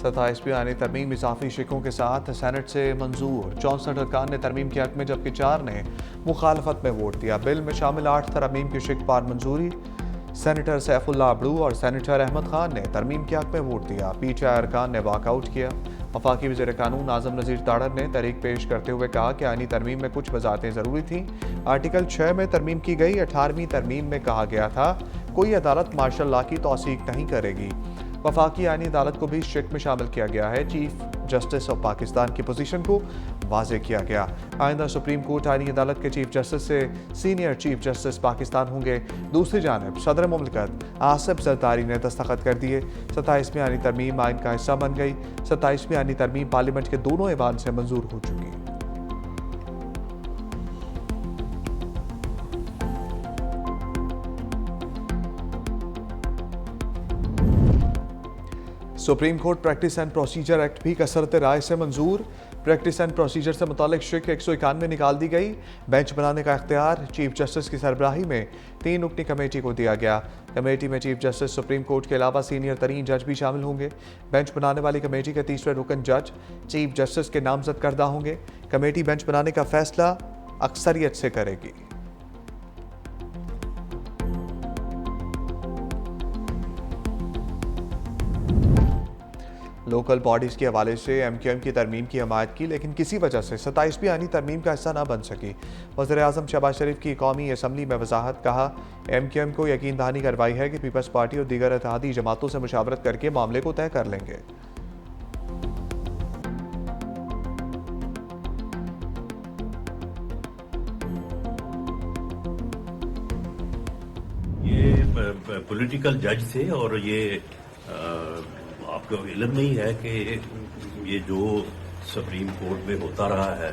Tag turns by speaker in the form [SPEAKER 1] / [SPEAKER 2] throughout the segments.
[SPEAKER 1] 27वीं आईनी तरमीम इजाफी शिकों के साथ सेनेट से मंजूर। 64 अरकान ने तरमीम के हक में जबकि 4 ने मुखालफत में वोट दिया। बिल में शामिल 8 तरमीम की शिक पार मंजूरी। सेनेटर सैफुल्लाह अबड़ू और सेनेटर अहमद खान ने तरमीम के हक में वोट दिया। पीटीआई अरकान ने वॉकआउट किया। वफाकी वज़ीर कानून आज़म नज़ीर ताड़र ने तहरीक पेश करते हुए कहा कि आईनी तरमीम में कुछ वजाहतें ज़रूरी थीं। आर्टिकल 6 में तरमीम की गई। 18वीं तरमीम में कहा गया था कोई अदालत मार्शल लॉ की तौसीक नहीं करेगी। वफाकी आईनी अदालत को भी शिक में शामिल किया गया है। चीफ जस्टिस ऑफ पाकिस्तान की पोजीशन को वाज़ेह किया गया। आइंदा सुप्रीम कोर्ट आईनी अदालत के चीफ जस्टिस से सीनियर चीफ जस्टिस पाकिस्तान होंगे। दूसरी जानब सदर मुमलिकत आसिफ जरदारी ने दस्तखत कर दिए। 27वीं आईनी तरमीम आइन का हिस्सा बन गई। 27वीं आईनी तरमीम पार्लियामेंट के दोनों ऐवान से मंजूर हो चुकी है। Supreme court practice and procedure act भी कसरत राय से मंजूर। प्रैक्टिस एंड प्रोसीजर से मुतालिक शिक 191 निकाल दी गई। बेंच बनाने का इख्तियार चीफ जस्टिस की सरबराही में 3 रुकनी कमेटी को दिया गया। कमेटी में चीफ जस्टिस सुप्रीम कोर्ट के अलावा सीनियर तरीन जज भी शामिल होंगे। बेंच बनाने वाली कमेटी के तीसरे रुकन जज चीफ जस्टिस के नामजद करदा होंगे। कमेटी बेंच बनाने का फैसला अक्सरियत से करेगी। लोकल बॉडीज़ के हवाले से MQM की तरमीम की हमायत की, लेकिन किसी वजह से 27वीं आईनी तरमीम का हिस्सा ना बन सकी। वज़ीर-ए-आज़म शहबाज शरीफ की कौमी असम्बली में वजाहत। कहा MQM को यकीन दहानी करवाई है कि पीपल्स पार्टी और दीगर इत्तेहादी जमातों से मुशावरत करके मामले को तय कर लेंगे।
[SPEAKER 2] ये पॉलिटिकल जज थे और ये आपको इल्म नहीं है कि ये जो सुप्रीम कोर्ट में होता रहा है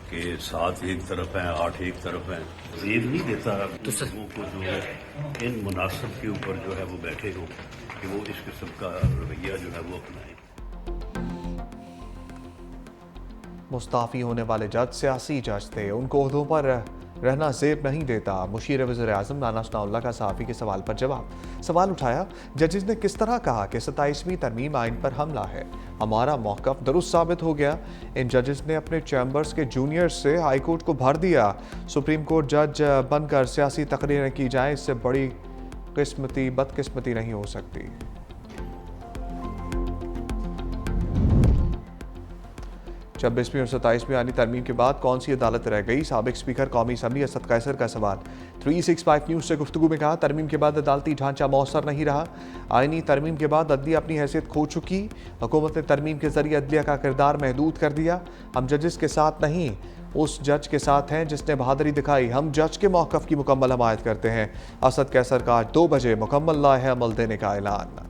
[SPEAKER 2] कि 7 एक तरफ हैं 8 एक तरफ हैं, रेत नहीं देता लोगों को जो है इन मुनासिब के ऊपर जो है वो बैठे हो कि वो इस किस्म का रवैया जो है वो अपनाएं।
[SPEAKER 1] मुस्ताफ़ी होने वाले जज सियासी जज थे, उनको ओहदों पर रहना ज़ेब नहीं देता। मुशीर वज़ीर-ए-आज़म नाना सनाउल्लाह का सहाफ़ी के सवाल पर जवाब। सवाल उठाया जजेस ने किस तरह कहा कि 27वीं तरमीम आइन पर हमला है। हमारा मौक़िफ़ दुरुस्त साबित हो गया। इन जजेस ने अपने चैम्बर्स के जूनियर्स से हाई कोर्ट को भर दिया। सुप्रीम कोर्ट जज बनकर सियासी तकरीरें की जाएँ, इससे बड़ी बदकिस्मती नहीं हो सकती। जब 20वीं और 27वीं आईनी तरमीम के बाद कौन सी अदालत रह गई? साबिक स्पीकर कौमी असम्बली असद कैसर का सवाल। 365 न्यूज़ से गुफ्तगू में कहा तरमीम के बाद अदालती ढांचा मौसर नहीं रहा। आईनी तरमीम के बाद अदलिया अपनी हैसियत खो चुकी। हुकूमत ने तरमीम के जरिए अदलिया का किरदार महदूद कर दिया। हम जजेस के साथ नहीं, उस जज के साथ हैं जिसने बहादुरी दिखाई। हम जज के मौक़िफ़ की मुकम्मल हमायत करते हैं। असद कैसर का 2 बजे मुकम्मल लाहे अमल देने का ऐलान।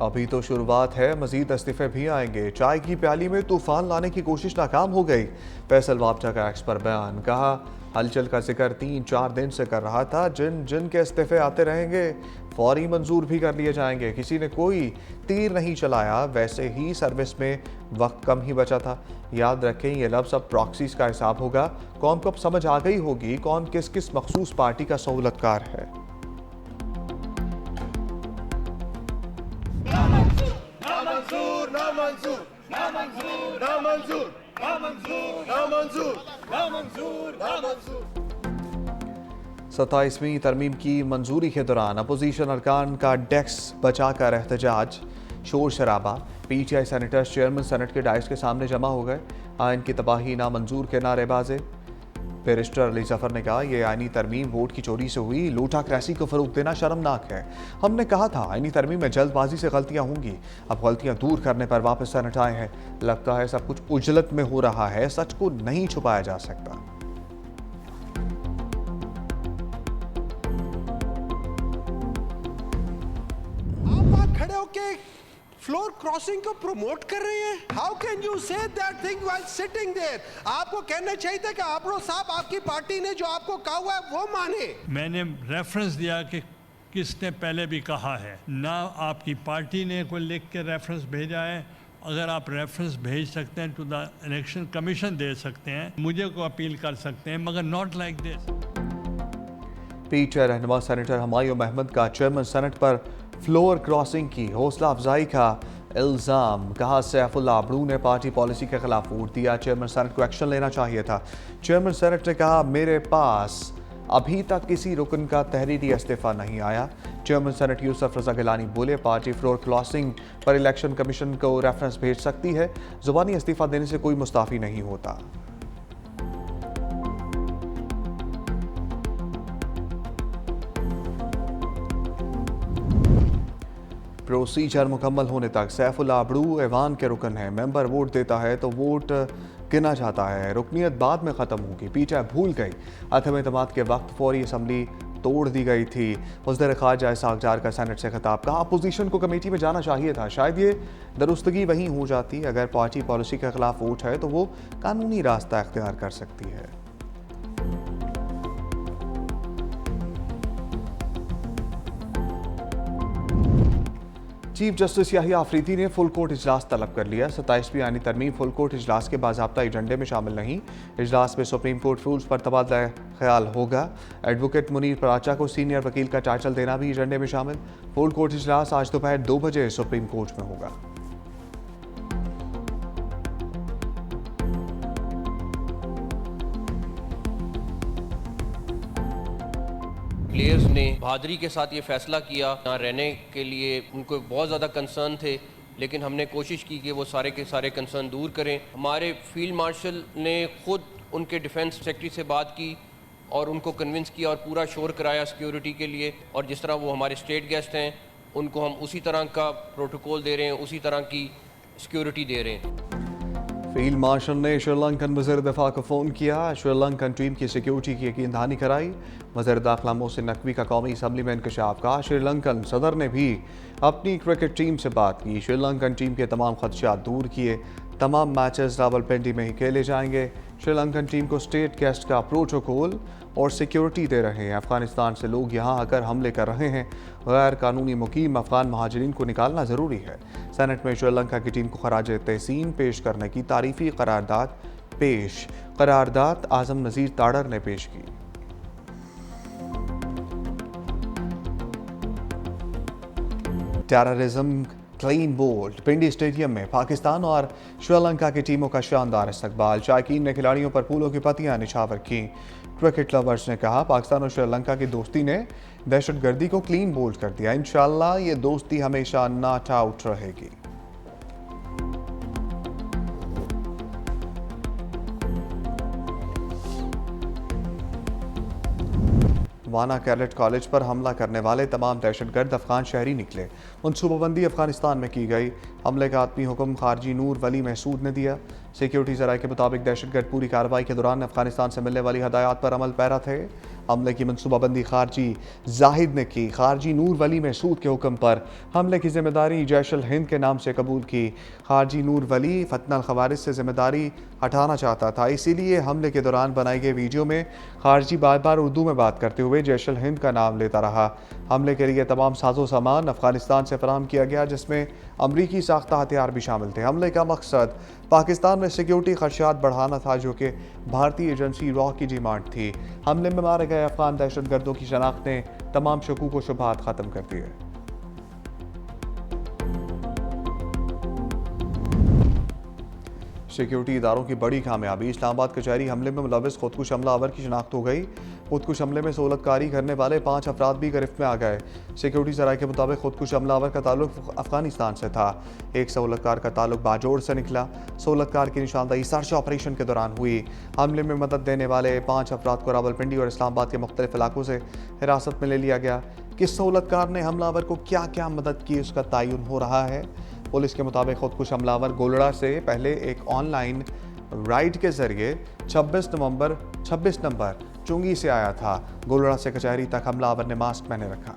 [SPEAKER 1] अभी तो शुरुआत है, मजीद इस्तीफे भी आएंगे। चाय की प्याली में तूफान लाने की कोशिश नाकाम हो गई। फैसल वाबचा का एक्स पर बयान। कहा हलचल का जिक्र 3-4 दिन से कर रहा था। जिन के इस्तीफे आते रहेंगे फौरी मंजूर भी कर लिए जाएंगे। किसी ने कोई तीर नहीं चलाया। वैसे ही सर्विस में वक्त कम ही बचा था। याद रखें ये लफ्ज़ अब प्रॉक्सीज का हिसाब होगा। कौम को अब समझ आ गई होगी कौन किस किस मखसूस पार्टी का सहूलतकार है। सत्ताईसवीं तरमीम की मंजूरी के दौरान अपोजिशन अरकान का डेस्क बचाकर एहतजाज, शोर शराबा। पीटीआई सेनेटर्स चेयरमैन सेनेट के डाइस के सामने जमा हो गए। आइन की तबाही नामंजूर के नारेबाजे। बैरिस्टर अली जफर ने कहा यह आईनी तरमीम वोट की चोरी से हुई। लूटाक्रेसी को फरोग देना शर्मनाक है। हमने कहा था आईनी तरमीम में जल्दबाजी से गलतियां होंगी। अब गलतियां दूर करने पर वापस सेनेट आए हैं। लगता है सब कुछ उजलत में हो रहा है। सच को नहीं छुपाया जा सकता।
[SPEAKER 3] आप खड़े होके फ्लोर क्रॉसिंग को प्रमोट कर रहे हैं। How can you say that thing while sitting there? आपको कहना चाहिए था कि आप लोग साहब आपकी पार्टी ने जो आपको कहा हुआ है वो माने।
[SPEAKER 4] मैंने रेफरेंस दिया कि किसने पहले भी कहा है, ना आपकी पार्टी ने कोई लिख के रेफरेंस भेजा है। अगर आप रेफरेंस भेज सकते हैं तो द इलेक्शन कमीशन दे सकते हैं, मुझे को अपील कर सकते हैं, मगर नॉट लाइक दिस।
[SPEAKER 1] पीछे रहनुमा सेनेटर हुमायूं अहमद का चेयरमैन सेनेट पर फ्लोर क्रॉसिंग की हौसला अफजाई का इल्ज़ाम। कहा सैफुल्लाह अबड़ू ने पार्टी पॉलिसी के खिलाफ वोट दिया, चेयरमैन सेनेट को एक्शन लेना चाहिए था। चेयरमैन सेनेट ने कहा मेरे पास अभी तक किसी रुकन का तहरीरी इस्तीफा नहीं आया। चेयरमैन सेनेट यूसुफ रजा गिलानी बोले पार्टी फ्लोर क्रॉसिंग पर इलेक्शन कमीशन को रेफरेंस भेज सकती है, जुबानी इस्तीफा देने से कोई मुस्ताफी नहीं होता। प्रोसीजर मुकम्मल होने तक सैफुल्लाह अबड़ू ऐवान के रुकन है। मेंबर वोट देता है तो वोट गिना जाता है, रुकनीत बाद में ख़त्म होगी। पीछे भूल गई अदम एतमाद के वक्त फौरी असम्बली तोड़ दी गई थी। वज़ीर ख़ारजा इसहाक़ डार का सेनेट से खिताब। कहा अपोजिशन को कमेटी में जाना चाहिए था, शायद ये दुरुस्तगी वहीं हो जाती। अगर पार्टी पॉलिसी के खिलाफ वोट है तो वो कानूनी रास्ता इख्तियार कर सकती है। चीफ जस्टिस याहिया आफरीदी ने फुल कोर्ट इजलास तलब कर लिया। 27वीं आईनी तरमीम फुल कोर्ट इजलास के बाज़ाब्ता एजेंडे में शामिल नहीं। इजलास में सुप्रीम कोर्ट रूल्स पर तबादला ख्याल होगा। एडवोकेट मुनीर पराचा को सीनियर वकील का टाइटल देना भी एजेंडे में शामिल। फुल कोर्ट इजलास आज दोपहर 2 बजे सुप्रीम कोर्ट में होगा।
[SPEAKER 5] प्लेयर्स ने बहादुरी के साथ ये फैसला किया, यहाँ रहने के लिए उनको बहुत ज़्यादा कंसर्न थे, लेकिन हमने कोशिश की कि वो सारे के सारे कंसर्न दूर करें। हमारे फील्ड मार्शल ने खुद उनके डिफेंस सेक्रेटरी से बात की और उनको कन्विंस किया और पूरा शोर कराया सिक्योरिटी के लिए। और जिस तरह वो हमारे स्टेट गेस्ट हैं उनको हम उसी तरह का प्रोटोकॉल दे रहे हैं, उसी तरह की सिक्योरिटी दे रहे हैं।
[SPEAKER 1] फील्ड मार्शल ने श्रीलंकन वज़ीर दफ़ा को फ़ोन किया, श्रीलंकन टीम की सिक्योरिटी की यकीन दहानी कराई। वज़ीर दाखिला मोहसिन नकवी का कौमी असम्बली में इंकशाफ। कहा श्रीलंकन सदर ने भी अपनी क्रिकेट टीम से बात की, श्रीलंकन टीम के तमाम खदशात दूर किए। तमाम मैचेस रावलपिंडी में ही खेले जाएंगे। श्रीलंकन टीम को स्टेट गेस्ट का प्रोटोकॉल और सिक्योरिटी दे रहे हैं। अफगानिस्तान से लोग यहां आकर हमले कर रहे हैं। गैर कानूनी मुकीम अफगान महाजरीन को निकालना ज़रूरी है। सेनेट में श्रीलंका की टीम को खराज तहसीन पेश करने की तारीफी करारदाद आज़म नज़ीर ताड़र ने पेश की। Terrorism clean bold. Pindi stadium में पाकिस्तान और श्रीलंका की टीमों का शानदार इस्तकबाल। शायकीन ने खिलाड़ियों पर फूलों की पत्तियां निछावर की। क्रिकेट लवर्स ने कहा पाकिस्तान और श्रीलंका की दोस्ती ने दहशतगर्दी को क्लीन बोल्ड कर दिया। इंशाअल्लाह ये दोस्ती हमेशा नॉट आउट रहेगी। वाना कैडेट कॉलेज पर हमला करने वाले तमाम दहशतगर्द अफगान शहरी निकले। मनसूबाबंदी अफगानिस्तान में की गई। हमले का आतमी हुक्म खारजी नूर वली महसूद ने दिया। सिक्योरिटी ज़राए के मुताबिक दहशतगर्द पूरी कार्रवाई के दौरान अफगानिस्तान से मिलने वाली हदायत पर अमल पैरा थे। हमले की मनसूबाबंदी खारजी जाहिद ने की। खारजी नूर वली महसूद के हुक्म पर हमले की जिम्मेदारी जैशल हिंद के नाम से कबूल की। खारजी नूर वली फतनल खवारिज से जिम्मेदारी हटाना चाहता था, इसीलिए हमले के दौरान बनाई गई वीडियो में खारजी बार बार उर्दू में बात करते हुए जैशल हिंद का नाम लेता रहा। हमले के लिए तमाम साजो सामान अफगानिस्तान से फराहम किया गया, जिसमें अमरीकी साख्ता हथियार भी शामिल थे। हमले का मकसद पाकिस्तान में सिक्योरिटी खदशात बढ़ाना था, जो कि भारतीय एजेंसी रॉ की डिमांड थी। हमले में मारे गए अफगान दहशतगर्दों की शनाख्त ने तमाम शकूक व शुबहात खत्म कर दिए। सिक्योरिटी इदारों की बड़ी कामयाबी। इस्लामाबाद कचहरी हमले में मुलविस खुदकुश हमलावर की शनाख्त हो गई। खुदकुश हमले में सहूलतकारी करने वाले 5 अफराद भी गिरफ्त में आ गए। सिक्योरिटी ज़राए के मुताबिक खुदकुश हमलावर का ताल्लुक अफगानिस्तान से था। एक सहूलतकार का ताल्लुक बाजोड़ से निकला। सहूलतकार की निशानदेही सर्च ऑपरेशन के दौरान हुई। हमले में मदद देने वाले 5 अफराद को रावलपिंडी और इस्लामाबाद के मुख्तलिफ इलाकों से हिरासत में ले लिया गया। किस सहूलतकार ने हमलावर को क्या क्या मदद की, उसका तयन हो रहा है। पुलिस के मुताबिक खुदकुश हमलावर गोलड़ा से पहले एक ऑनलाइन राइड के जरिए 26 नंबर चुंगी से आया था। गोलड़ा से कचहरी तक हमलावर ने मास्क पहने रखा।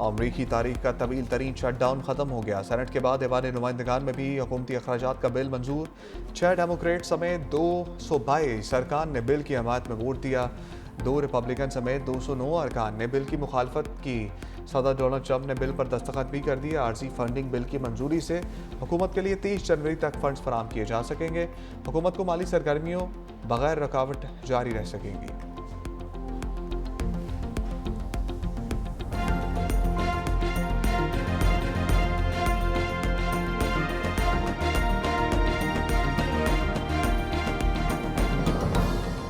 [SPEAKER 1] अमरीकी तारीख का तवील तरीन शटडाउन खत्म हो गया। सेनेट के बाद ऐवान नुमाइंदगान में भी हुकूमती अखराजात का बिल मंजूर। 6 डेमोक्रेट समेत 222 अरकान ने बिल की हमायत में वोट दिया। 2 रिपब्लिकन समेत 209 अरकान ने बिल की मुखालफत की। सदर डोनाल्ड ट्रंप ने बिल पर दस्तखत भी कर दिए। आर्जी फंडिंग बिल की मंजूरी से हुकूमत के लिए 30 जनवरी तक फंड्स फराहम किए जा सकेंगे। हुकूमत को माली सरगर्मियों बगैर रुकावट जारी रह सकेंगी।